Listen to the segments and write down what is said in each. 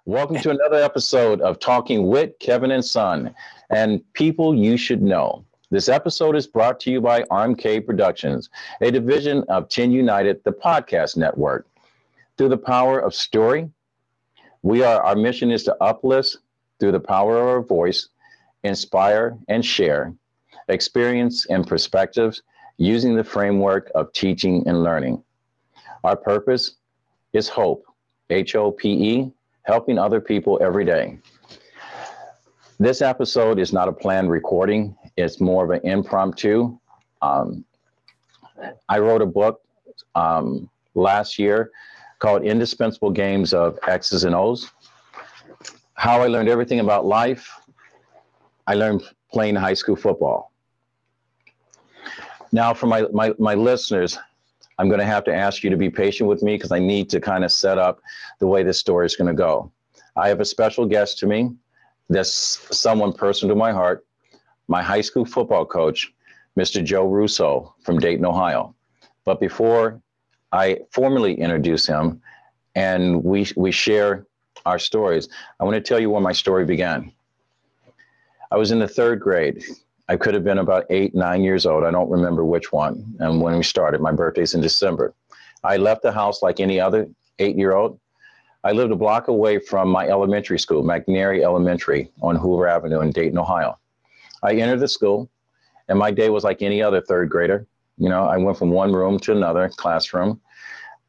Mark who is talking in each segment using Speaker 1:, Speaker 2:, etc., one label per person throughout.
Speaker 1: Welcome to another episode of Talking with Kevin and Son and People You Should Know. This episode is brought to you by RMK Productions, a division of 10 United, the podcast network. Through the power of story, our mission is to uplift through the power of our voice, inspire and share experience and perspectives using the framework of teaching and learning. Our purpose is hope, H-O-P-E, helping other people every day. This episode is not a planned recording. It's more of an impromptu. I wrote a book last year called Indispensable Games of X's and O's. How I learned everything about life. I learned playing high school football. Now for my listeners, I'm going to have to ask you to be patient with me because I need to kind of set up the way this story is going to go. I have a special guest to me. That's someone personal to my heart, my high school football coach, Mr. Joe Russo from Dayton, Ohio. But before I formally introduce him and we share our stories, I want to tell you where my story began. I was in the third grade. I could have been about 8, 9 years old. I don't remember which one. And when we started, my birthday's in December. I left the house like any other 8-year-old. I lived a block away from my elementary school, McLemore Elementary on Hoover Avenue in Dayton, Ohio. I entered the school and my day was like any other third grader. You know, I went from one room to another classroom.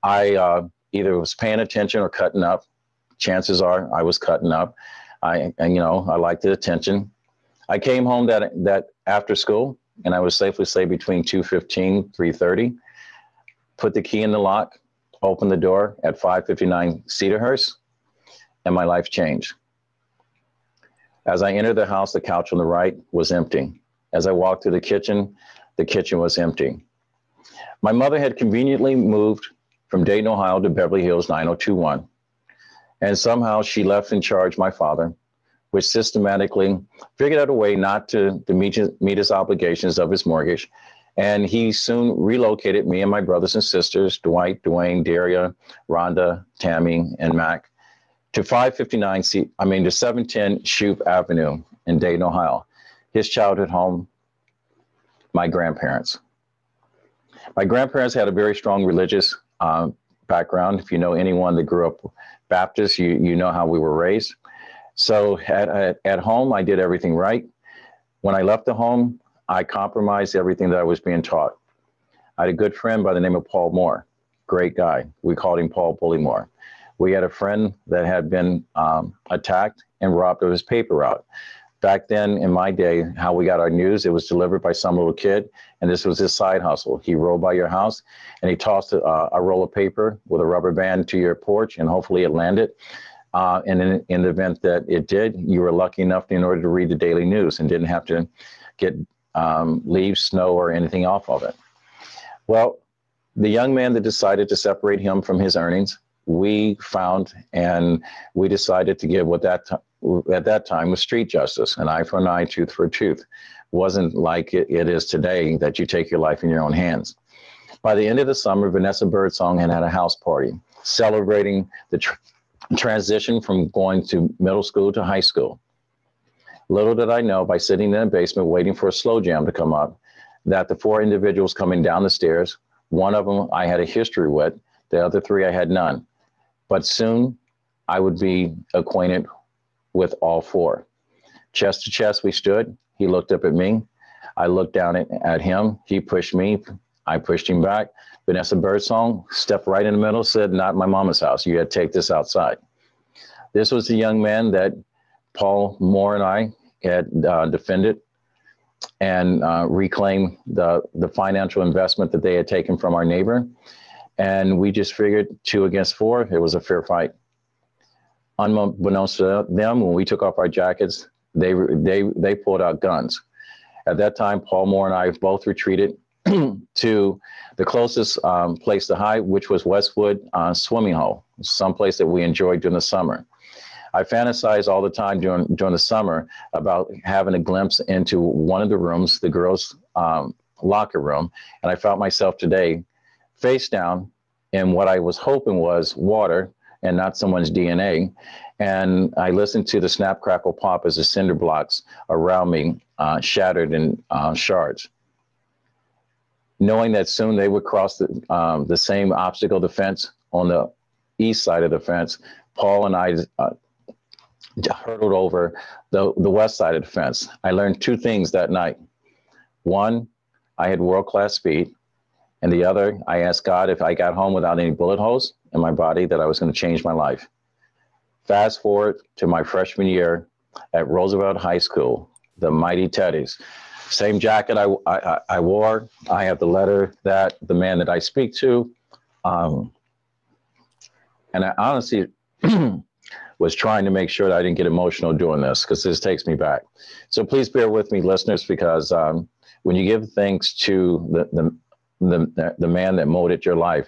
Speaker 1: I either was paying attention or cutting up. Chances are I was cutting up. I liked the attention. I came home that after school, and I would safely say between 2:15, 3:30, put the key in the lock, opened the door at 559 Cedarhurst, and my life changed. As I entered the house, the couch on the right was empty. As I walked through the kitchen was empty. My mother had conveniently moved from Dayton, Ohio to Beverly Hills 90210, and somehow she left in charge my father, which systematically figured out a way not to meet his obligations of his mortgage. And he soon relocated me and my brothers and sisters, Dwight, Dwayne, Daria, Rhonda, Tammy, and Mac, to 710 Shoup Avenue in Dayton, Ohio, his childhood home, my grandparents. My grandparents had a very strong religious background. If you know anyone that grew up Baptist, you know how we were raised. So at home, I did everything right. When I left the home, I compromised everything that I was being taught. I had a good friend by the name of Paul Moore, great guy. We called him Paul Bully Moore. We had a friend that had been attacked and robbed of his paper route. Back then, in my day, how we got our news, it was delivered by some little kid, and this was his side hustle. He rolled by your house, and he tossed a roll of paper with a rubber band to your porch, and hopefully it landed. And in the event that it did, you were lucky enough in order to read the daily news and didn't have to get leaves, snow, or anything off of it. Well, the young man that decided to separate him from his earnings, we found and we decided to give what at that time was street justice, an eye for an eye, tooth for a tooth. Wasn't like it is today that you take your life in your own hands. By the end of the summer, Vanessa Birdsong had a house party celebrating the transition from going to middle school to high school. Little did I know, by sitting in the basement waiting for a slow jam to come up, that the 4 individuals coming down the stairs, one of them I had a history with, the other 3 I had none. But soon I would be acquainted with all 4. Chest to chest we stood. He looked up at me. I looked down at him. He pushed me. I pushed him back. Vanessa Birdsong stepped right in the middle, said, "Not my mama's house. You got to take this outside." This was the young man that Paul Moore and I had defended and reclaimed the financial investment that they had taken from our neighbor. And we just figured 2 against 4, it was a fair fight. Unbeknownst to them, when we took off our jackets, they pulled out guns. At that time, Paul Moore and I both retreated to the closest place to hide, which was Westwood Swimming Hole, someplace that we enjoyed during the summer. I fantasize all the time during the summer about having a glimpse into one of the rooms, the girls' locker room, and I felt myself today face down in what I was hoping was water, and not someone's DNA. And I listened to the snap, crackle, pop as the cinder blocks around me shattered in shards. Knowing that soon they would cross the same obstacle, the fence on the east side of the fence, Paul and I hurdled over the west side of the fence. I learned two things that night. One, I had world-class speed. And the other, I asked God if I got home without any bullet holes in my body, that I was going to change my life. Fast forward to my freshman year at Roosevelt High School, the Mighty Teddies. Same jacket I wore. I have the letter that the man that I speak to. And I honestly was trying to make sure that I didn't get emotional doing this, because this takes me back. So please bear with me, listeners, because when you give thanks to the man that molded your life,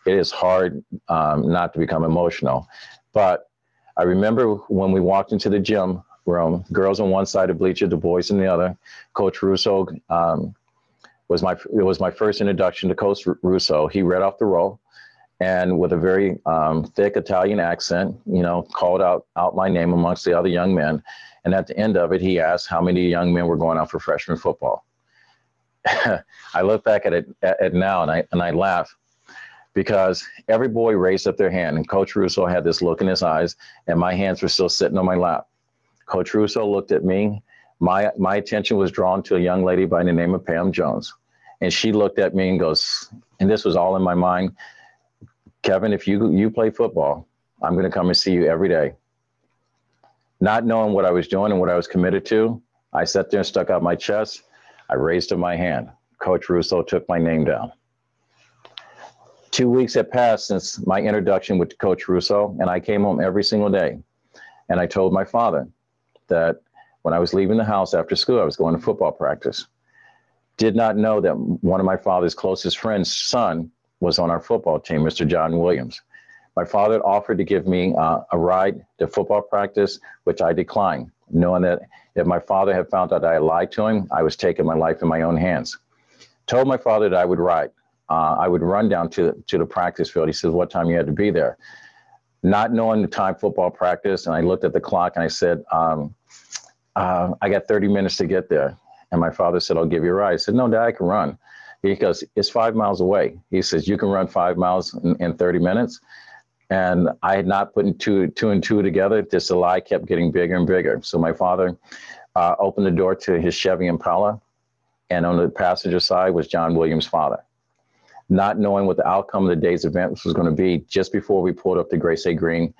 Speaker 1: it is hard not to become emotional. But I remember when we walked into the gym room, girls on one side of the bleacher, the boys on the other. Coach Russo was my first introduction to Coach Russo. He read off the roll, and with a very thick Italian accent, called out my name amongst the other young men. And at the end of it, he asked how many young men were going out for freshman football. I look back at it now and I laugh, because every boy raised up their hand, and Coach Russo had this look in his eyes, and my hands were still sitting on my lap. Coach Russo looked at me. My attention was drawn to a young lady by the name of Pam Jones. And she looked at me and goes, and this was all in my mind, Kevin, if you play football, I'm going to come and see you every day. Not knowing what I was doing and what I was committed to, I sat there and stuck out my chest. I raised up my hand. Coach Russo took my name down. 2 weeks had passed since my introduction with Coach Russo, and I came home every single day. And I told my father that when I was leaving the house after school, I was going to football practice. Did not know that one of my father's closest friends' son was on our football team, Mr. John Williams. My father offered to give me a ride to football practice, which I declined, knowing that if my father had found out I had lied to him, I was taking my life in my own hands. Told my father that I would ride. I would run down to the practice field. He says, what time you had to be there? Not knowing the time football practice, and I looked at the clock and I said, I got 30 minutes to get there. And my father said, I'll give you a ride. I said, no, Dad, I can run. He goes, it's 5 miles away. He says, you can run 5 miles in 30 minutes. And I had not put two and two together. This lie kept getting bigger and bigger. So my father opened the door to his Chevy Impala. And on the passenger side was John Williams' father. Not knowing what the outcome of the day's event was going to be, just before we pulled up the Grace A. Green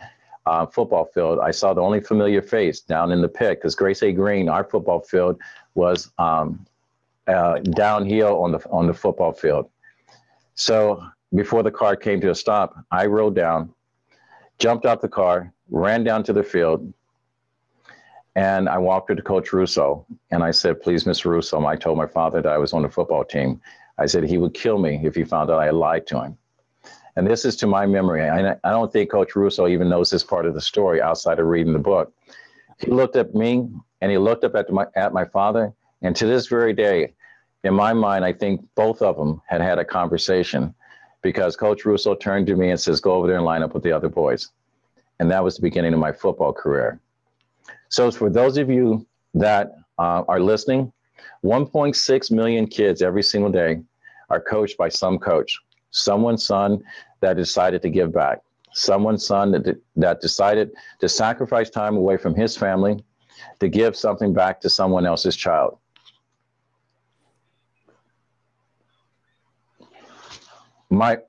Speaker 1: football field, I saw the only familiar face down in the pit, because Grace A. Green, our football field, was downhill on the football field. So before the car came to a stop, I rode down, jumped out the car, ran down to the field, and I walked to Coach Russo, and I said, please, Mr. Russo, I told my father that I was on the football team. I said he would kill me if he found out I had lied to him. And this is to my memory. I don't think Coach Russo even knows this part of the story outside of reading the book. He looked at me, and he looked up at my father, and to this very day, in my mind, I think both of them had a conversation, because Coach Russo turned to me and says, go over there and line up with the other boys. And that was the beginning of my football career. So for those of you that are listening, 1.6 million kids every single day are coached by some coach, someone's son that decided to give back, someone's son that decided to sacrifice time away from his family to give something back to someone else's child. My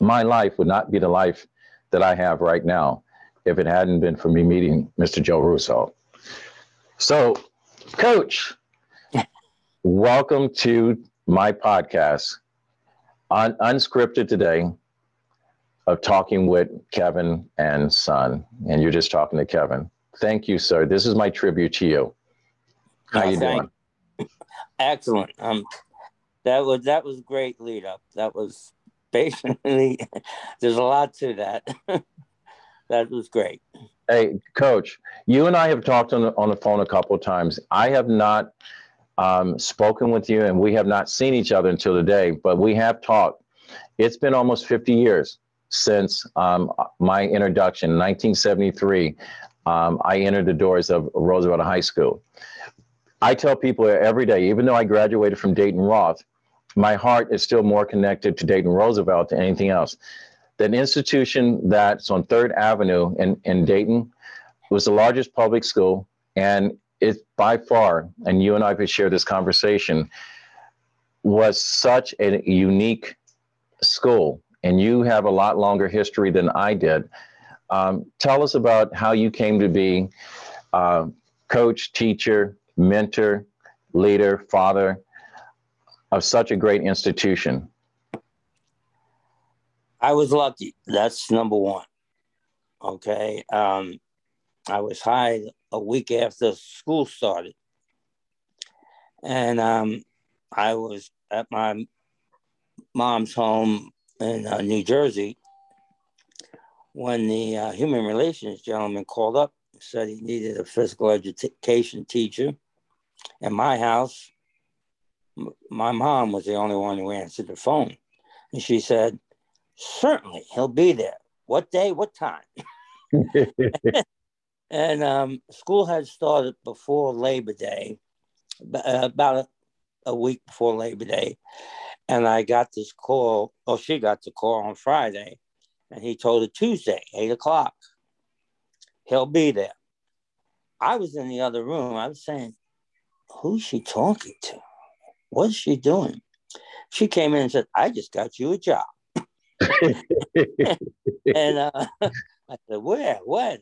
Speaker 1: life would not be the life that I have right now if it hadn't been for me meeting Mr. Joe Russo. So, Coach, welcome to my podcast, unscripted today, of talking with Kevin and Son, and you're just talking to Kevin. Thank you, sir. This is my tribute to you. How you doing?
Speaker 2: Excellent. That was great lead up. That was basically, there's a lot to that. That was great.
Speaker 1: Hey, Coach, you and I have talked on the phone a couple of times. I have not spoken with you, and we have not seen each other until today, but we have talked. It's been almost 50 years since my introduction in 1973. I entered the doors of Roosevelt High School. I tell people every day, even though I graduated from Dayton Roth, my heart is still more connected to Dayton Roosevelt than anything else. That institution that's on 3rd Avenue in Dayton was the largest public school, and it by far, and you and I could share this conversation, was such a unique school, and you have a lot longer history than I did. Tell us about how you came to be coach, teacher, mentor, leader, father of such a great institution.
Speaker 2: I was lucky. That's number one. Okay. I was hired a week after school started. And I was at my mom's home in New Jersey when the human relations gentleman called up and said he needed a physical education teacher. In my house, my mom was the only one who answered the phone. And she said, certainly, he'll be there. What day, what time? And school had started before Labor Day, about a week before Labor Day. And I got this call, or she got the call on Friday. And he told her Tuesday, 8 o'clock. He'll be there. I was in the other room. I was saying, who's she talking to? What's she doing? She came in and said, I just got you a job. And I said, where, what?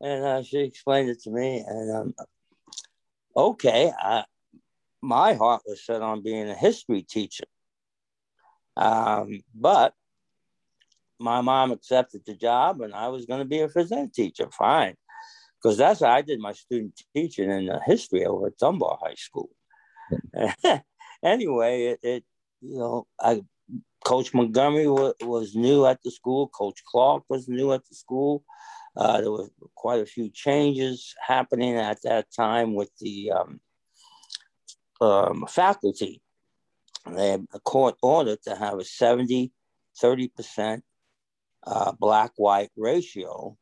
Speaker 2: And she explained it to me. And okay, my heart was set on being a history teacher. But my mom accepted the job, and I was going to be a phys ed teacher. Fine. Because that's how I did my student teaching in history over at Dunbar High School. Anyway, Coach Montgomery was new at the school. Coach Clark was new at the school. There were quite a few changes happening at that time with the faculty. They had a court order to have a 70-30% black-white ratio.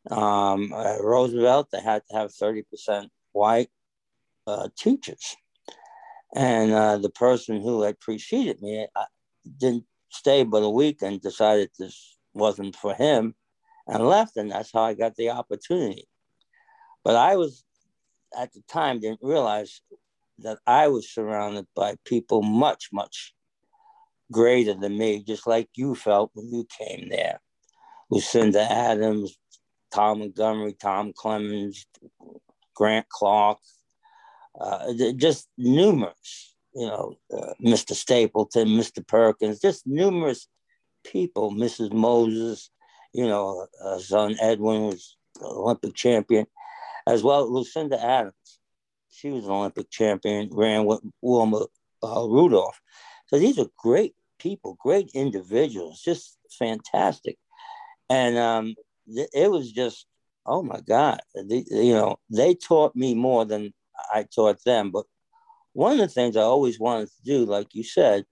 Speaker 2: At Roosevelt, they had to have 30% white teachers. And the person who had preceded me didn't stay but a week and decided this wasn't for him and left. And that's how I got the opportunity. But I was, at the time, didn't realize that I was surrounded by people much, much greater than me, just like you felt when you came there. Lucinda Adams, Tom Montgomery, Tom Clemens, Grant Clark, just numerous, Mr. Stapleton, Mr. Perkins, just numerous people, Mrs. Moses, son Edwin was Olympic champion, as well as Lucinda Adams. She was an Olympic champion, ran with Wilma Rudolph. So these are great people, great individuals, just fantastic. And it was just, oh my God, they taught me more than I taught them. But one of the things I always wanted to do, like you said,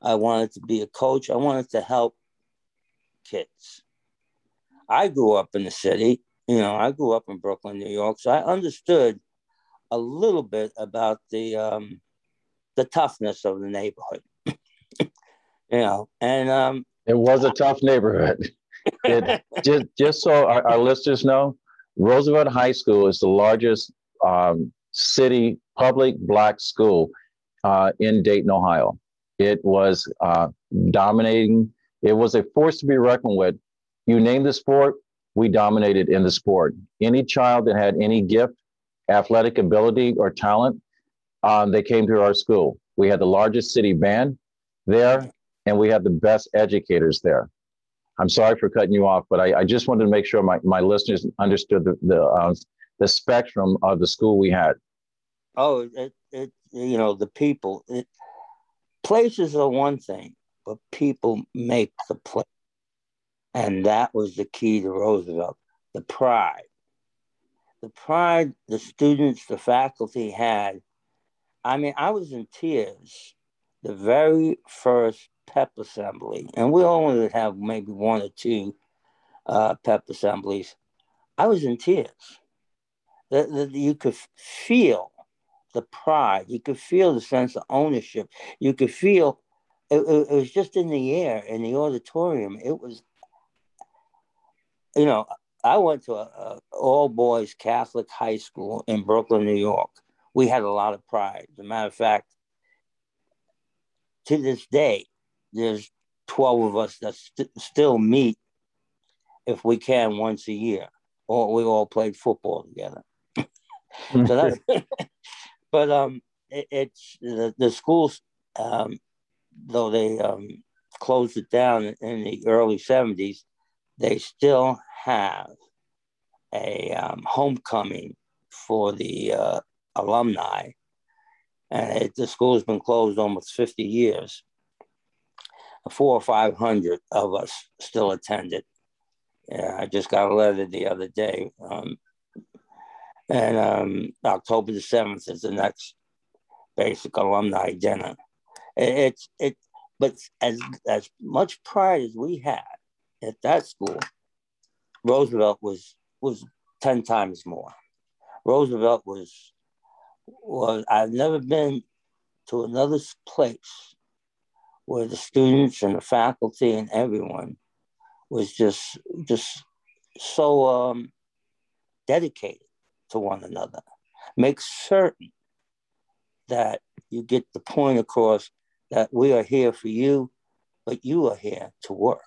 Speaker 2: I wanted to be a coach. I wanted to help kids. I grew up in the city. I grew up in Brooklyn, New York. So I understood a little bit about the toughness of the neighborhood. And
Speaker 1: it was a tough neighborhood. Just so our listeners know, Roosevelt High School is the largest city public black school in Dayton, Ohio. It was dominating. It was a force to be reckoned with. You name the sport, we dominated in the sport. Any child that had any gift, athletic ability, or talent, they came to our school. We had the largest city band there, and we had the best educators there. I'm sorry for cutting you off, but I just wanted to make sure my listeners understood the spectrum of the school we had.
Speaker 2: Oh, the people. Places are one thing, but people make the place. And that was the key to Roosevelt, the pride. The pride the students, the faculty had. I mean, I was in tears the very first pep assembly, and we only would have maybe one or two pep assemblies, I was in tears. You could feel the pride. You could feel the sense of ownership. You could feel it was just in the air, in the auditorium. It was, I went to a all-boys Catholic high school in Brooklyn, New York. We had a lot of pride. As a matter of fact, to this day, there's 12 of us that still meet, if we can, once a year. Or we all played football together. So that's, but it's the schools, though they closed it down in the early 70s, they still have a homecoming for the alumni. And the school's been closed almost 50 years. 400 or 500 of us still attended. Yeah, I just got a letter the other day. And October the 7th is the next basic alumni dinner. But as much pride as we had at that school, Roosevelt was 10 times more. Roosevelt was I've never been to another place where the students and the faculty and everyone was just so dedicated to one another. Make certain that you get the point across that we are here for you, but you are here to work.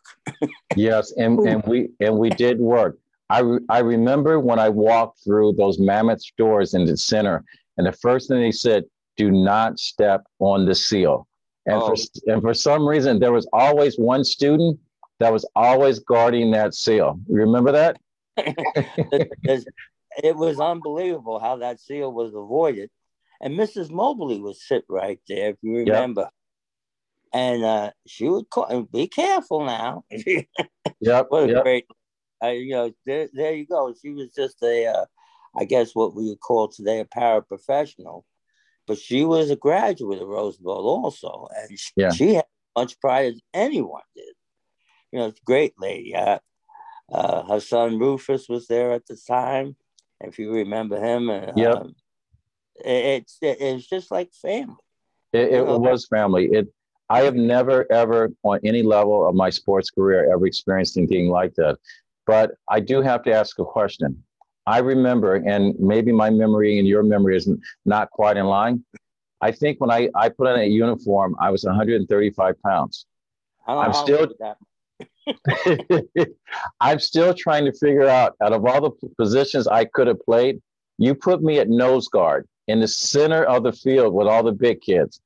Speaker 1: Yes, and we did work. I remember when I walked through those mammoth doors in the center, and the first thing they said, "Do not step on the seal." And for some reason, there was always one student that was always guarding that seal. You remember that?
Speaker 2: It was unbelievable how that seal was avoided. And Mrs. Mobley would sit right there, if you remember. Yep. And she would call, "Be careful now."
Speaker 1: Yep.
Speaker 2: What a great, there you go. She was just I guess what we would call today a paraprofessional. But she was a graduate of Roosevelt also. And she had as much pride as anyone did. It's a great lady. Her son Rufus was there at the time, if you remember him. And
Speaker 1: yep.
Speaker 2: It's just like family.
Speaker 1: It was family. I have never, ever, on any level of my sports career, ever experienced anything like that. But I do have to ask a question. I remember, and maybe my memory and your memory is not quite in line. I think when I put on a uniform, I was 135 pounds. I'm still trying to figure out of all the positions I could have played, you put me at nose guard in the center of the field with all the big kids.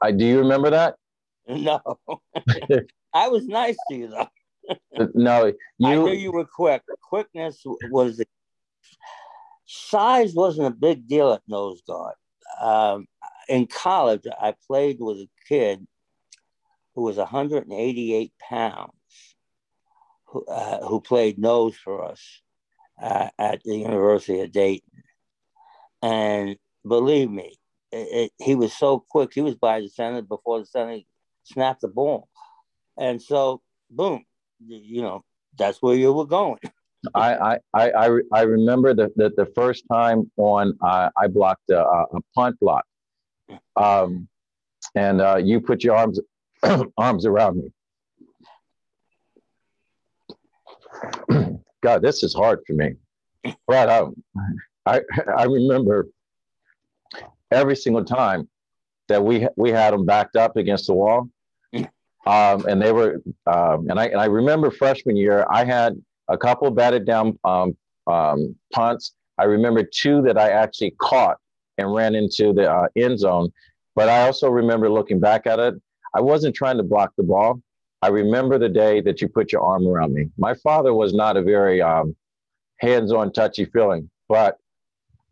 Speaker 1: Do you remember that?
Speaker 2: No. I was nice to you, though.
Speaker 1: No,
Speaker 2: I knew you were quick. Quickness was size wasn't a big deal at nose guard. In college, I played with a kid who was 188 pounds, who played nose for us at the University of Dayton. And believe me, he was so quick. He was by the center before the center snapped the ball. And so, boom, that's where you were going.
Speaker 1: I remember the first time I blocked a punt block, and you put your arms around me. God, this is hard for me. But I remember every single time that we had them backed up against the wall, and they were and I remember freshman year I had a couple batted down punts. I remember two that I actually caught and ran into the end zone. But I also remember looking back at it, I wasn't trying to block the ball. I remember the day that you put your arm around me. My father was not a very hands-on, touchy-feeling, but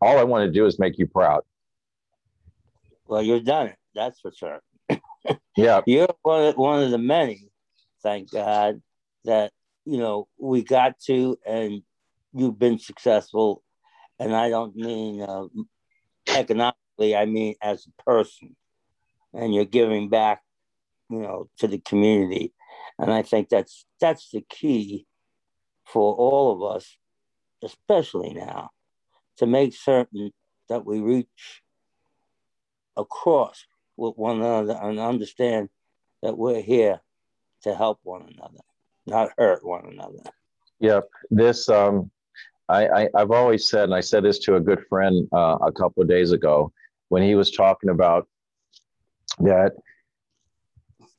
Speaker 1: all I want to do is make you proud.
Speaker 2: Well, you've done it. That's for sure.
Speaker 1: Yeah.
Speaker 2: You're one of the many, thank God, that we got to, and you've been successful. And I don't mean economically, I mean as a person. And you're giving back to the community. And I think that's the key for all of us, especially now, to make certain that we reach across with one another and understand that we're here to help one another, not hurt one another.
Speaker 1: Yep. This, I've always said, and I said this to a good friend a couple of days ago when he was talking about that,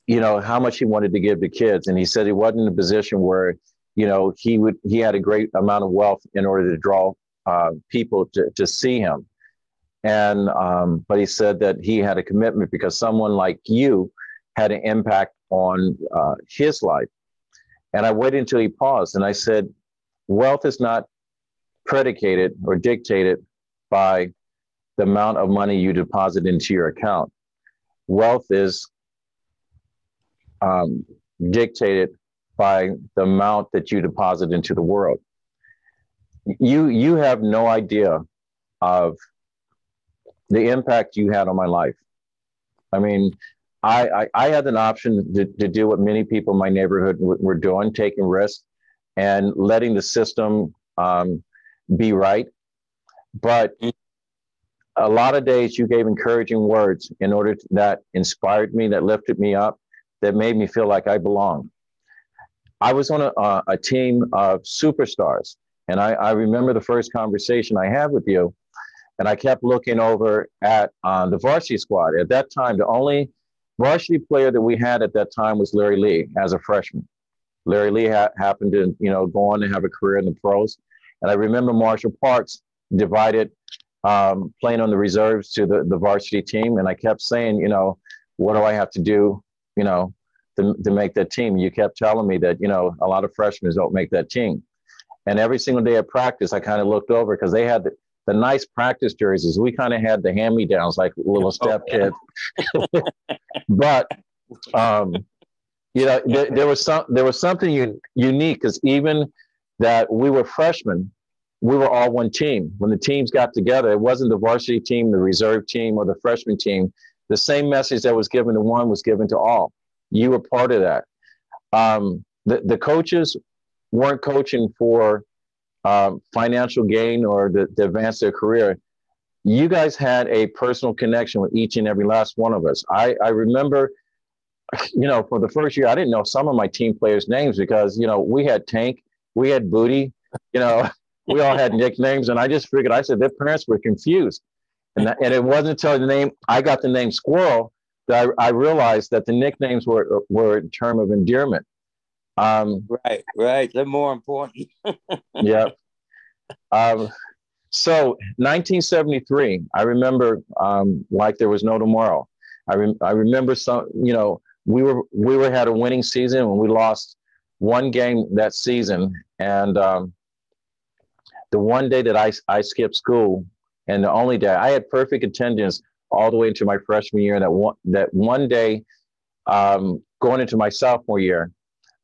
Speaker 1: how much he wanted to give to kids. And he said he wasn't in a position where, he had a great amount of wealth in order to draw people to see him. And, but he said that he had a commitment because someone like you had an impact on his life. And I waited until he paused and I said, wealth is not predicated or dictated by the amount of money you deposit into your account. Wealth is dictated by the amount that you deposit into the world. You have no idea of the impact you had on my life. I mean, I had an option to do what many people in my neighborhood were doing, taking risks and letting the system be right. But a lot of days you gave encouraging words in order that inspired me, that lifted me up, that made me feel like I belonged. I was on a team of superstars. And I remember the first conversation I had with you, and I kept looking over at the varsity squad. At that time, the only varsity player that we had at that time was Larry Lee as a freshman. Larry Lee happened to, go on to have a career in the pros. And I remember Marshall Parks divided playing on the reserves to the varsity team. And I kept saying, what do I have to do, to make that team? You kept telling me that, a lot of freshmen don't make that team. And every single day of practice, I kind of looked over because they had the nice practice jerseys. We kind of had the hand-me-downs like little step kids. But, there was something unique because even that we were freshmen, we were all one team. When the teams got together, it wasn't the varsity team, the reserve team, or the freshman team. The same message that was given to one was given to all. You were part of that. The coaches weren't coaching for financial gain or to advance their career. You guys had a personal connection with each and every last one of us. I remember, for the first year, I didn't know some of my team players' names because, we had Tank, we had Booty, we all had nicknames. And I just figured, I said, their parents were confused. And it wasn't until I got the name Squirrel that I realized that the nicknames were a term of endearment.
Speaker 2: Right. They're more important.
Speaker 1: Yeah. So 1973, I remember like there was no tomorrow. I remember we had a winning season and we lost one game that season. And the one day that I skipped school, and the only day I had perfect attendance all the way into my freshman year. That one day, going into my sophomore year,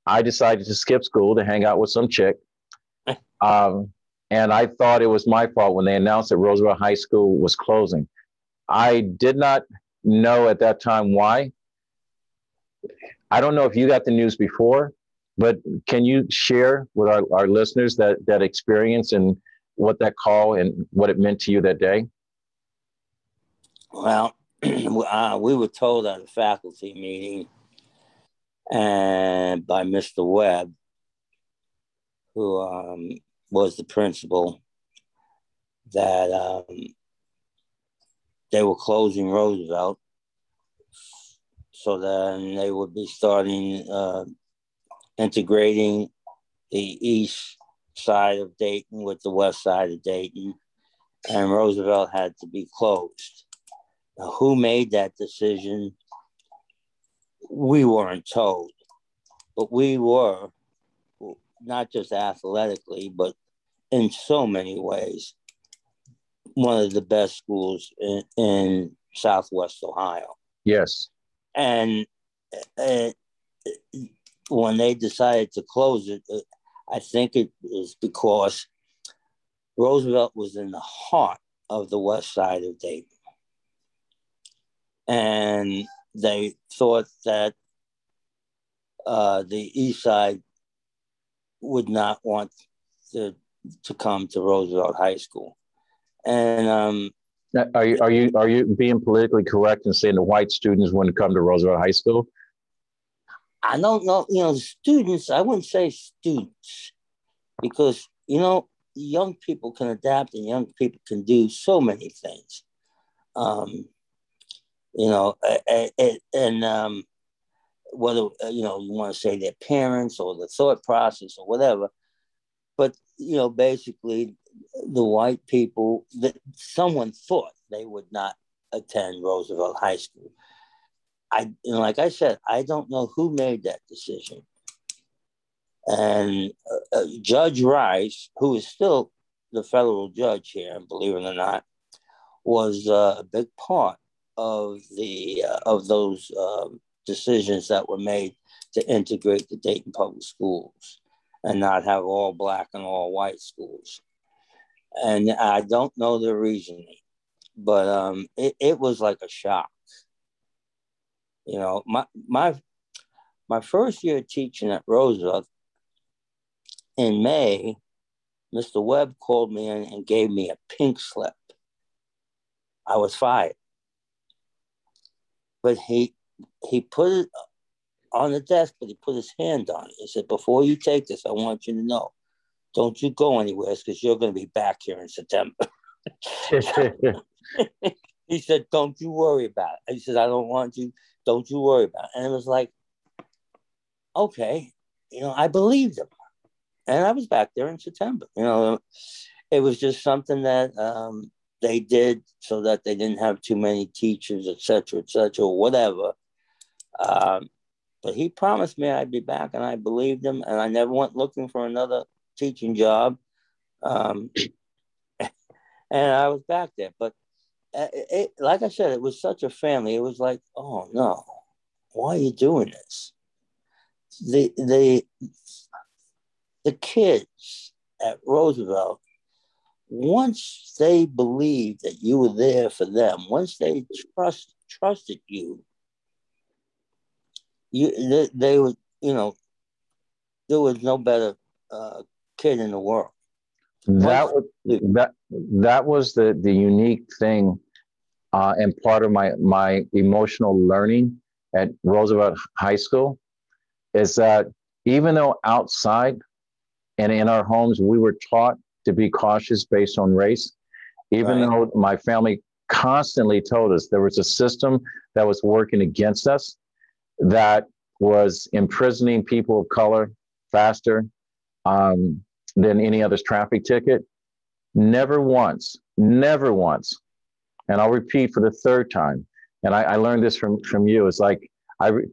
Speaker 1: I decided to skip school to hang out with some chick. And I thought it was my fault when they announced that Roosevelt High School was closing. I did not know at that time why. I don't know if you got the news before, but can you share with our listeners that experience and what that call and what it meant to you that day?
Speaker 2: Well, we were told at a faculty meeting and by Mr. Webb, who was the principal, that they were closing Roosevelt. So then they would be starting integrating the east side of Dayton with the west side of Dayton, and Roosevelt had to be closed. Now, who made that decision? We weren't told, but we were, not just athletically, but in so many ways, one of the best schools in Southwest Ohio.
Speaker 1: Yes.
Speaker 2: And when they decided to close it, I think it is because Roosevelt was in the heart of the west side of Dayton. And they thought that the East Side would not want to come to Roosevelt High School. And
Speaker 1: are you being politically correct in saying the white students wouldn't come to Roosevelt High School?
Speaker 2: I don't know, the students, I wouldn't say students, because, young people can adapt and young people can do so many things. Whether, you want to say their parents or the thought process or whatever, but, basically the white people, that someone thought they would not attend Roosevelt High School. Like I said, I don't know who made that decision. And Judge Rice, who is still the federal judge here, believe it or not, was a big part of those decisions that were made to integrate the Dayton public schools and not have all black and all white schools. And I don't know the reasoning, but it was like a shock. My first year teaching at Roosevelt, in May, Mr. Webb called me in and gave me a pink slip. I was fired. But he put it on the desk, but he put his hand on it. He said, before you take this, I want you to know, don't you go anywhere, because you're going to be back here in September. He said, don't you worry about it. He said, I don't want you, don't you worry about it. And it was like, okay, I believed him. And I was back there in September. It was just something that they did so that they didn't have too many teachers, et cetera, whatever. But he promised me I'd be back, and I believed him, and I never went looking for another teaching job. And I was back there. But like I said, it was such a family. It was like, oh no, why are you doing this? The kids at Roosevelt, once they believed that you were there for them, once they trusted you, they would, there was no better kid in the world.
Speaker 1: That was the unique thing, and part of my emotional learning at Roosevelt High School, is that even though outside and in our homes we were taught to be cautious based on race, even though my family constantly told us there was a system that was working against us, that was imprisoning people of color faster than any other's traffic ticket. Never once, and I'll repeat for the third time, and I learned this from you. It's like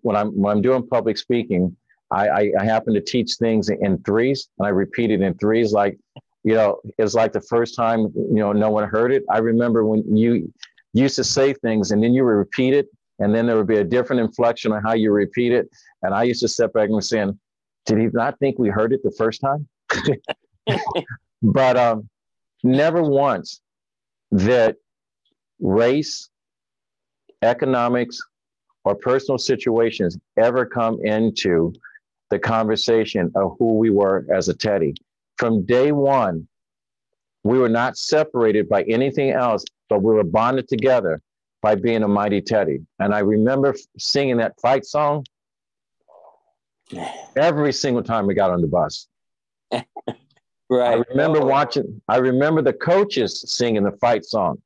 Speaker 1: when I'm doing public speaking, I happen to teach things in threes, and I repeat it in threes. Like, it's like the first time, no one heard it. I remember when you used to say things and then you would repeat it, and then there would be a different inflection on how you repeat it. And I used to step back and was saying, did he not think we heard it the first time? But never once that race, economics, or personal situations ever come into the conversation of who we were as a Teddy. From day one, we were not separated by anything else, but we were bonded together by being a mighty Teddy. And I remember singing that fight song every single time we got on the bus.
Speaker 2: Right.
Speaker 1: I remember the coaches singing the fight song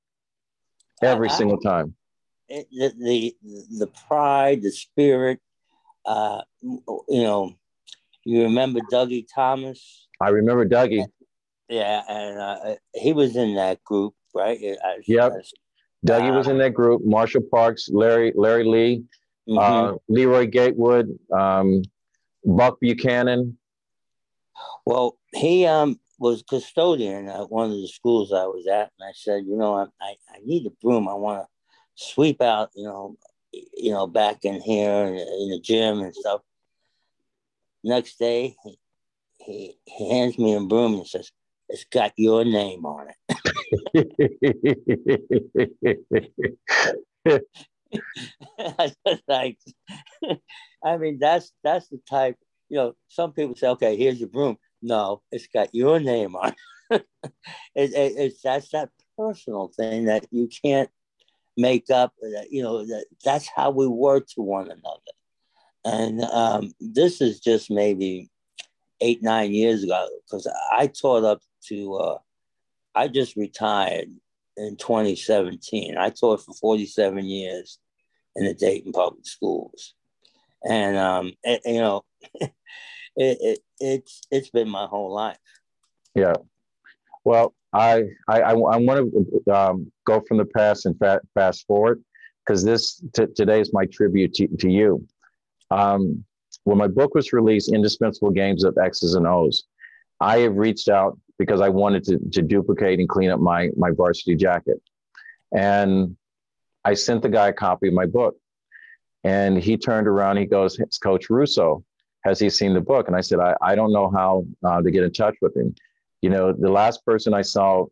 Speaker 1: every single time.
Speaker 2: The pride, the spirit, you remember Dougie Thomas?
Speaker 1: I remember Dougie.
Speaker 2: Yeah, and he was in that group, right?
Speaker 1: Yep. Dougie was in that group. Marshall Parks, Larry Lee, Leroy Gatewood, Buck Buchanan.
Speaker 2: Well, he was custodian at one of the schools I was at, and I said, I need a broom. I want to sweep out, back in here in the gym and stuff. Next day, he hands me a broom and says, "It's got your name on it." I was like, I mean, that's the type. You know, some people say, "Okay, here's your broom." No, it's got your name on. It's that's that personal thing that you can't make up. You know, that's how we were to one another. And this is just maybe 8, 9 years ago because I taught up to. I just retired in 2017. I taught for 47 years in the Dayton public schools, and you know, it's been my whole life.
Speaker 1: Yeah. Well, I want to go from the past and fast forward because today is my tribute to you. When my book was released, Indispensable Games of X's and O's, I have reached out because I wanted to duplicate and clean up my varsity jacket. And I sent the guy a copy of my book. And he turned around, he goes, "It's Coach Russo. Has he seen the book?" And I said, I don't know how to get in touch with him. You know, the last person I saw,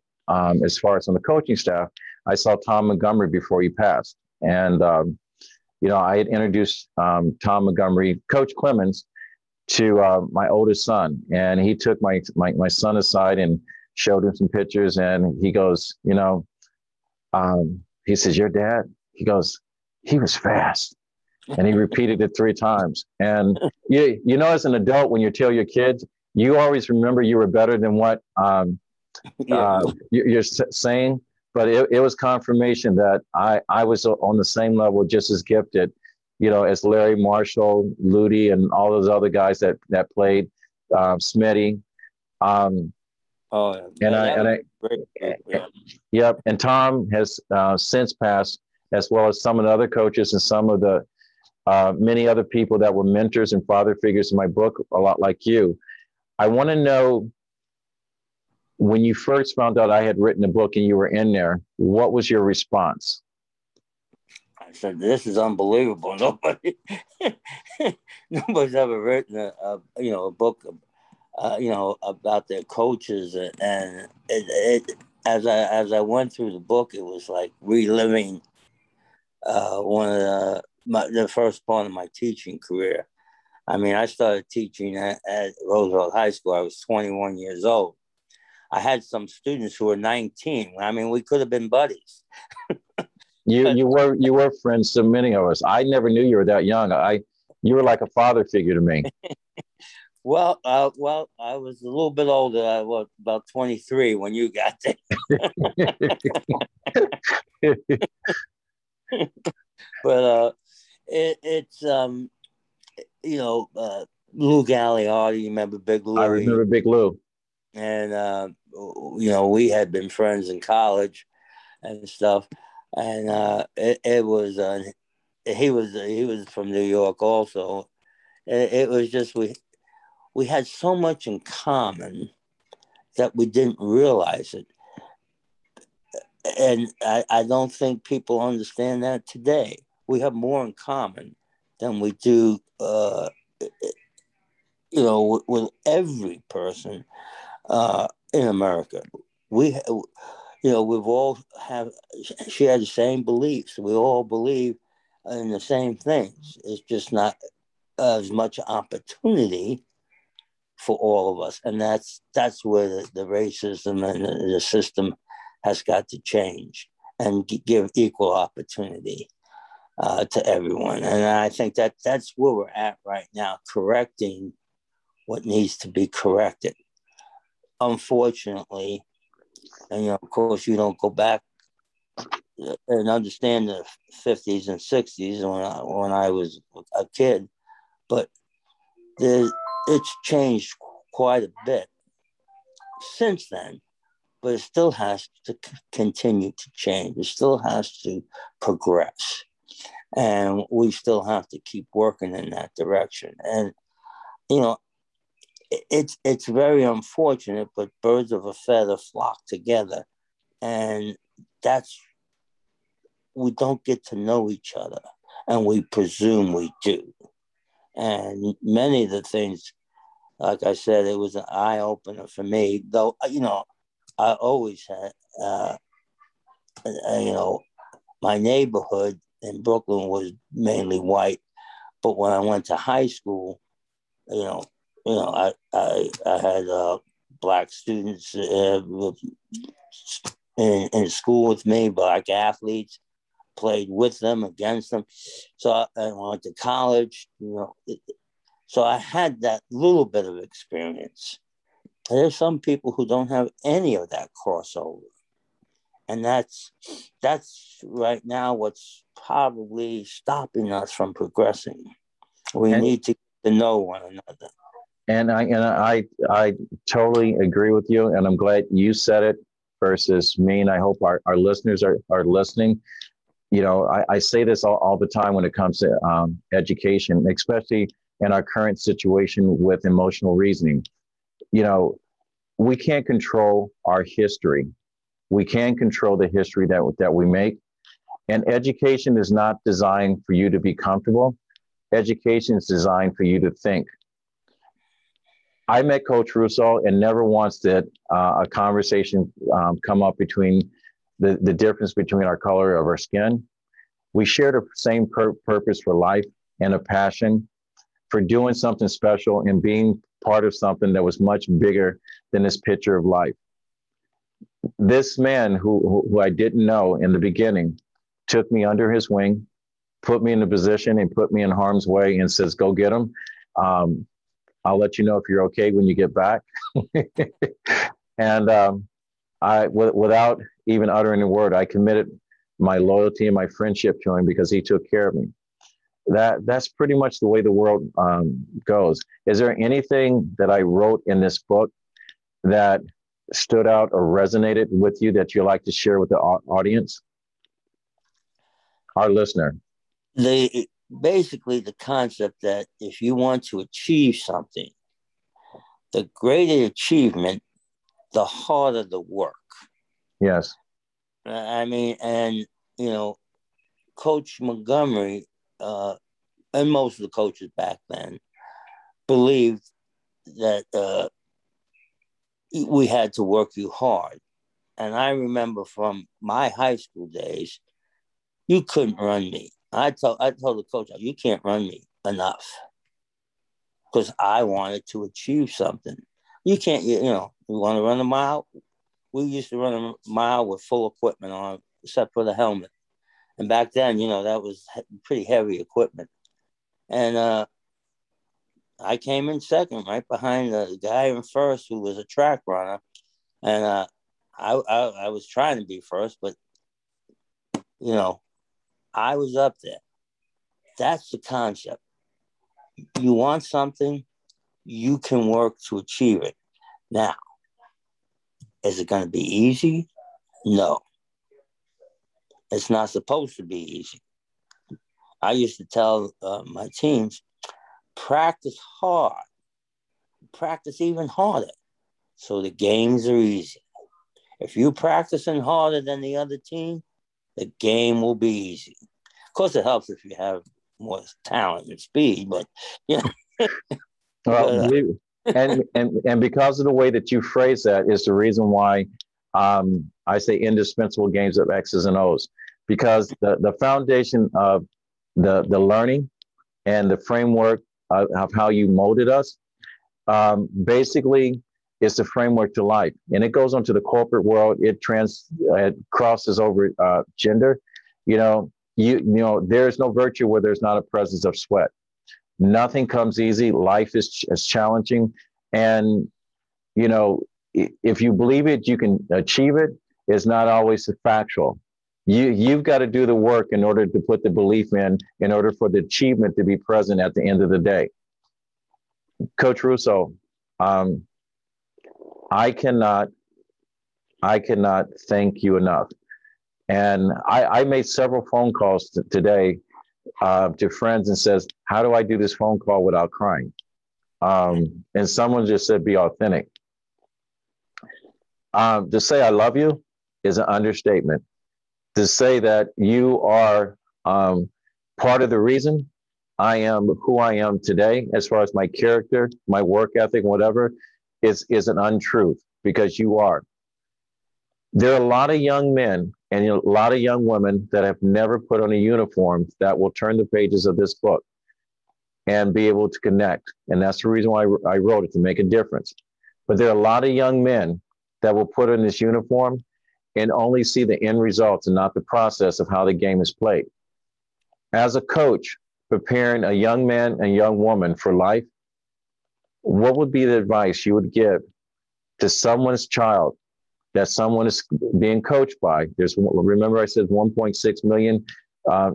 Speaker 1: as far as on the coaching staff, I saw Tom Montgomery before he passed. And, you know, I had introduced Tom Montgomery, Coach Clemens, to my oldest son. And he took my son aside and showed him some pictures. And he goes, you know, he says, "Your dad?" He goes, "He was fast." And he repeated it 3 times. And you know, as an adult, when you tell your kids, you always remember you were better than what you're saying. But it was confirmation that I was on the same level, just as gifted, you know, as Larry Marshall, Ludi, and all those other guys that played, Smitty. Yep. And Tom has since passed, as well as some of the other coaches and some of the many other people that were mentors and father figures in my book, a lot like you. I want to know, when you first found out I had written a book and you were in there, what was your response?
Speaker 2: I said, "This is unbelievable. Nobody's ever written a book, about their coaches." And as I went through the book, it was like reliving one of the first part of my teaching career. I mean, I started teaching at Roosevelt High School. I was 21 years old. I had some students who were 19. I mean, we could have been buddies.
Speaker 1: You were friends to many of us. I never knew you were that young. You were like a father figure to me.
Speaker 2: Well, I was a little bit older. I was about 23 when you got there. But it's Lou Gagliardi. You remember Big Lou?
Speaker 1: I remember Big Lou.
Speaker 2: And we had been friends in college and stuff. And it was he was from New York also. It was just we had so much in common that we didn't realize it. And I don't think people understand that today. We have more in common than we do, with every person in America. We've all she had the same beliefs. We all believe in the same things. It's just not as much opportunity for all of us. And that's where the racism and the system has got to change and give equal opportunity to everyone. And I think that's where we're at right now, correcting what needs to be corrected. Unfortunately, and of course, you don't go back and understand the 50s and 60s when I was a kid, but it's changed quite a bit since then. But it still has to continue to change. It still has to progress. And we still have to keep working in that direction. And, it's very unfortunate, but birds of a feather flock together. And we don't get to know each other. And we presume we do. And many of the things, like I said, it was an eye opener for me, though, I always had, my neighborhood in Brooklyn was mainly white, But when I went to high school, I had black students in school with me, black athletes, played with them, against them. So I went to college, so I had that little bit of experience. There's some people who don't have any of that crossover. And that's right now what's probably stopping us from progressing. We need to get to know one another.
Speaker 1: And I totally agree with you. And I'm glad you said it versus me. And I hope our listeners are listening. I say this all the time when it comes to education, especially in our current situation with emotional reasoning. We can't control our history. We can control the history that we make. And education is not designed for you to be comfortable. Education is designed for you to think. I met Coach Russo, and never once did a conversation come up between the difference between our color of our skin. We shared the same purpose for life and a passion for doing something special and being part of something that was much bigger than this picture of life. This man who I didn't know in the beginning took me under his wing, put me in a position and put me in harm's way and says, go get him. I'll let you know if you're okay when you get back. And without even uttering a word, I committed my loyalty and my friendship to him because he took care of me. That's pretty much the way the world goes. Is there anything that I wrote in this book that stood out or resonated with you that you'd like to share with the audience, our listener?
Speaker 2: Basically the concept that if you want to achieve something, the greater achievement, the harder the work.
Speaker 1: Yes.
Speaker 2: I mean, and Coach Montgomery and most of the coaches back then believed that we had to work you hard. And I remember from my high school days, you couldn't run me. I told the coach, you can't run me enough, because I wanted to achieve something. You can't, you want to run a mile? We used to run a mile with full equipment on, except for the helmet. And back then, that was pretty heavy equipment. And I came in second, right behind the guy in first, who was a track runner. And I was trying to be first, but, I was up there. That's the concept. You want something, you can work to achieve it. Now, is it going to be easy? No. It's not supposed to be easy. I used to tell my teams, practice hard. Practice even harder, so the games are easy. If you're practicing harder than the other team, the game will be easy. Of course, it helps if you have more talent and speed, but
Speaker 1: Well, and because of the way that you phrase that is the reason why I say indispensable games of X's and O's, because the foundation of the learning and the framework of how you molded us basically is the framework to life, and it goes onto the corporate world. It crosses over gender. There's no virtue where there's not a presence of sweat. Nothing comes easy. Life is challenging, and if you believe it, you can achieve it. It's not always factual. You've got to do the work in order to put the belief in order for the achievement to be present at the end of the day. Coach Russo, I cannot thank you enough. And I made several phone calls today to friends and says, how do I do this phone call without crying? And someone just said, be authentic. To say I love you is an understatement. To say that you are part of the reason I am who I am today, as far as my character, my work ethic, whatever, is an untruth, because you are. There are a lot of young men and a lot of young women that have never put on a uniform that will turn the pages of this book. and be able to connect. And that's the reason why I wrote it, to make a difference. But there are a lot of young men that will put on this uniform and only see the end results and not the process of how the game is played. As a coach, preparing a young man and young woman for life, what would be the advice you would give to someone's child that someone is being coached by? Remember I said 1.6 million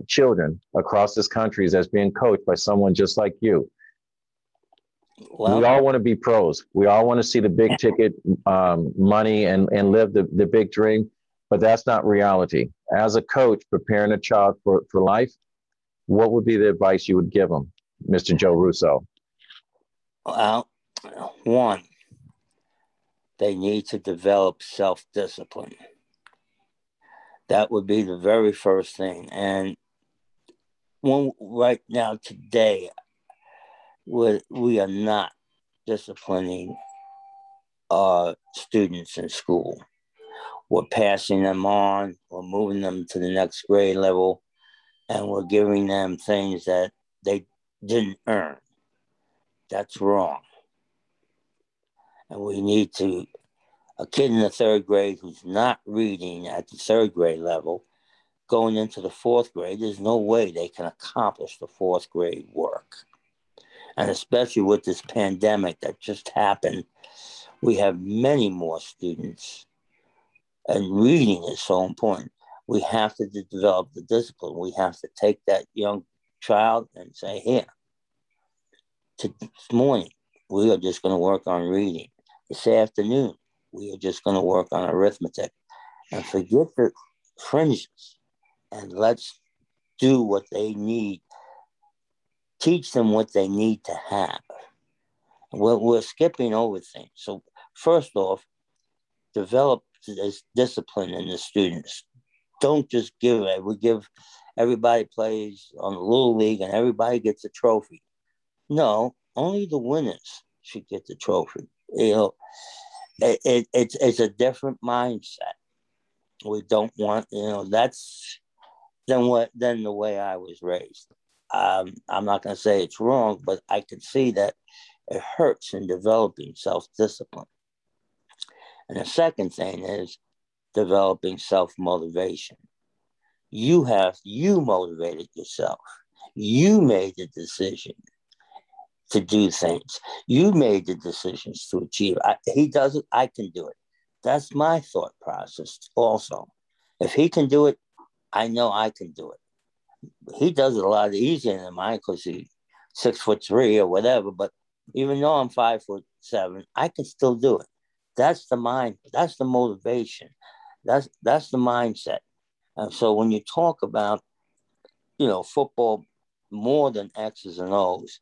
Speaker 1: children across this country that's being coached by someone just like you. Well, we all want to be pros. We all want to see the big ticket money and live the big dream, but that's not reality. As a coach preparing a child for life, what would be the advice you would give them, Mr. Joe Russo?
Speaker 2: Well, one, they need to develop self-discipline. That would be the very first thing. And right now, today, we are not disciplining our students in school. We're passing them on, we're moving them to the next grade level, and we're giving them things that they didn't earn. That's wrong. And we need to, a kid in the third grade who's not reading at the third grade level, going into the fourth grade, there's no way they can accomplish the fourth grade work. And especially with this pandemic that just happened, we have many more students. And reading is so important. We have to develop the discipline. We have to take that young child and say, here, this morning, we are just going to work on reading. This afternoon, we are just going to work on arithmetic. And forget the fringes. And let's do what they need. Teach them what they need to have. We're skipping over things. So first off, develop this discipline in the students. Don't just give it. We give everybody plays on the Little League and everybody gets a trophy. No, only the winners should get the trophy. You know, it's a different mindset. We don't want, that's than the way I was raised. I'm not going to say it's wrong, but I can see that it hurts in developing self-discipline. And the second thing is developing self-motivation. You motivated yourself. You made the decision to do things. You made the decisions to achieve. He does it, I can do it. That's my thought process also. If he can do it, I know I can do it. He does it a lot easier than mine because he's 6'3" or whatever. But even though I'm 5'7", I can still do it. That's the mind. That's the motivation. That's the mindset. And so when you talk about, football more than X's and O's,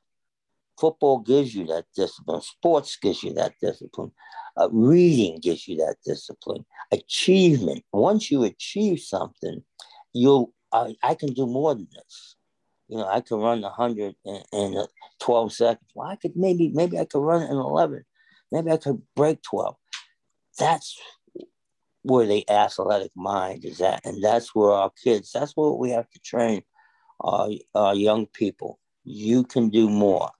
Speaker 2: football gives you that discipline. Sports gives you that discipline. Reading gives you that discipline. Achievement. Once you achieve something, I can do more than this. I can run 100 in 12 seconds. Well, I could maybe I could run in 11. Maybe I could break 12. That's where the athletic mind is at, and that's where our kids. That's what we have to train our young people. You can do more,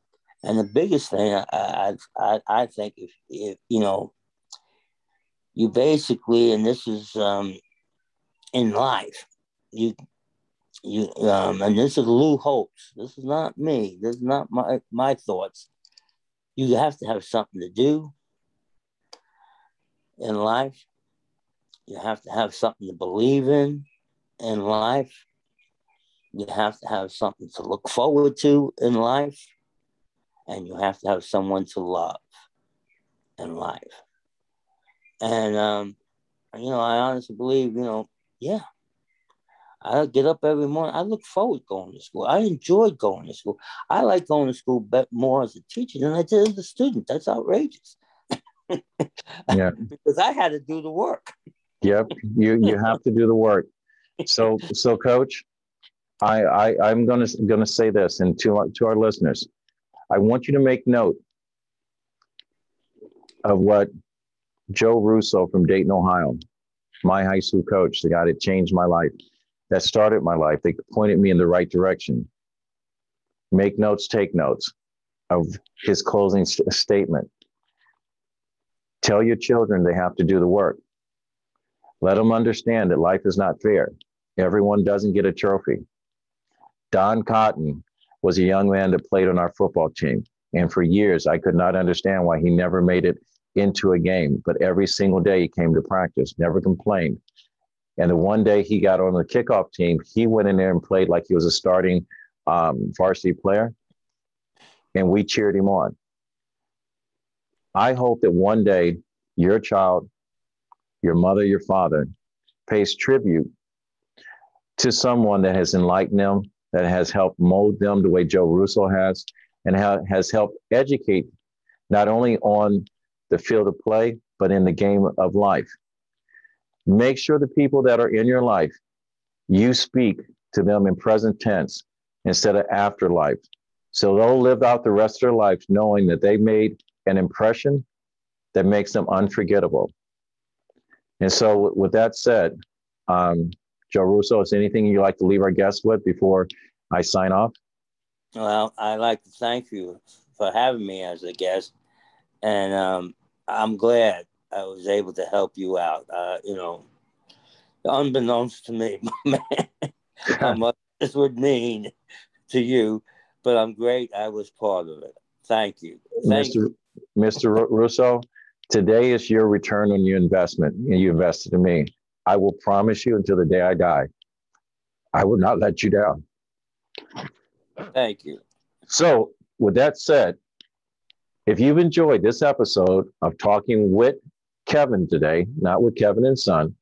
Speaker 2: and the biggest thing I think if you basically, and this is in life, you and this is Lou Holtz. This is not me. This is not my thoughts. You have to have something to do in life. You have to have something to believe in life. You have to have something to look forward to in life. And you have to have someone to love in life. And, I honestly believe, I get up every morning. I look forward to going to school. I enjoyed going to school. I like going to school more as a teacher than I did as a student. That's outrageous.
Speaker 1: Yeah.
Speaker 2: Because I had to do the work.
Speaker 1: Yep. You have to do the work. So Coach, I'm gonna say this, and to our listeners, I want you to make note of what Joe Russo from Dayton, Ohio, my high school coach, the guy that changed my life, that started my life, that pointed me in the right direction. Make notes, take notes of his closing statement. Tell your children they have to do the work. Let them understand that life is not fair. Everyone doesn't get a trophy. Don Cotton was a young man that played on our football team. And for years, I could not understand why he never made it into a game. But every single day he came to practice, never complained. And the one day he got on the kickoff team, he went in there and played like he was a starting varsity player. And we cheered him on. I hope that one day your child, your mother, your father, pays tribute to someone that has enlightened them, that has helped mold them the way Joe Russo has, and has helped educate not only on the field of play, but in the game of life. Make sure the people that are in your life, you speak to them in present tense instead of afterlife. So they'll live out the rest of their lives knowing that they made an impression that makes them unforgettable. And so with that said, Joe Russo, is there anything you'd like to leave our guests with before I sign off?
Speaker 2: Well, I'd like to thank you for having me as a guest. And I'm glad I was able to help you out. Unbeknownst to me, how much this would mean to you, but I'm great I was part of it. Thank you.
Speaker 1: Mr. Russo, today is your return on your investment, and you invested in me. I will promise you until the day I die, I will not let you down.
Speaker 2: Thank you.
Speaker 1: So with that said, if you've enjoyed this episode of Talking with Kevin today, not with Kevin and Son,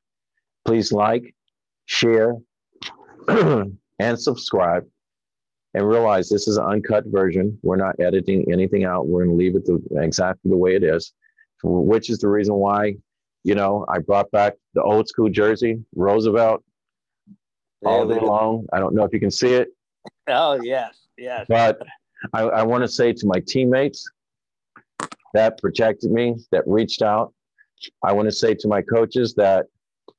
Speaker 1: please like, share, and subscribe. And realize this is an uncut version. We're not editing anything out. We're going to leave it exactly the way it is, which is the reason why, I brought back the old school jersey, Roosevelt, all day long. I don't know if you can see it.
Speaker 2: Oh, yes, yes.
Speaker 1: But I want to say to my teammates that protected me, that reached out. I want to say to my coaches that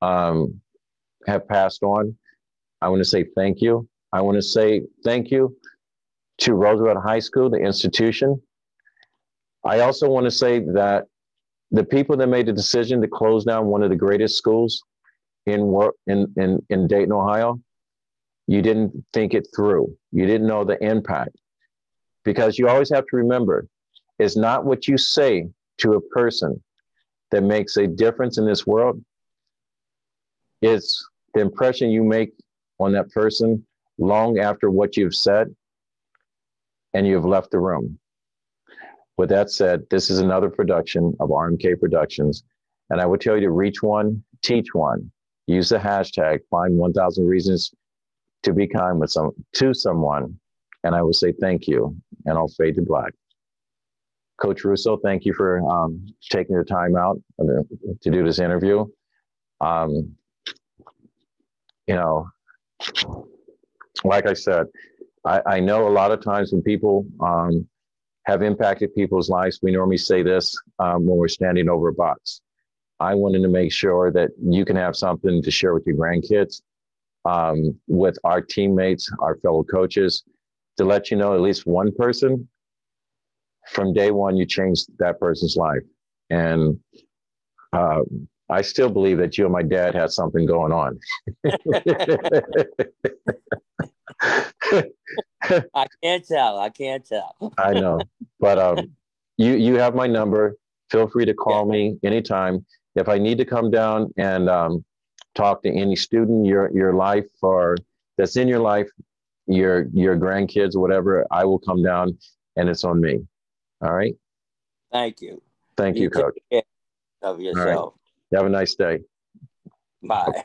Speaker 1: have passed on, I want to say thank you. I want to say thank you to Roosevelt High School, the institution. I also want to say that the people that made the decision to close down one of the greatest schools in Dayton, Ohio, you didn't think it through. You didn't know the impact. Because you always have to remember, it's not what you say to a person that makes a difference in this world. It's the impression you make on that person long after what you've said and you've left the room. With that said, this is another production of RMK Productions. And I would tell you to reach one, teach one, use the hashtag, find 1,000 reasons to be kind with someone. And I will say thank you, and I'll fade to black. Coach Russo, thank you for taking your time out to do this interview. Like I said, I know a lot of times when people have impacted people's lives, we normally say this when we're standing over a box. I wanted to make sure that you can have something to share with your grandkids, with our teammates, our fellow coaches, to let you know at least one person, from day one, you changed that person's life. And I still believe that you and my dad had something going on.
Speaker 2: I can't tell.
Speaker 1: I know, but you have my number. Feel free to call me anytime. If I need to come down and talk to any student your life or that's in your life, your grandkids, whatever, I will come down, and it's on me. All right.
Speaker 2: Thank you.
Speaker 1: Thank you, Coach.
Speaker 2: Take care of yourself.
Speaker 1: All right. Have a nice day.
Speaker 2: Bye.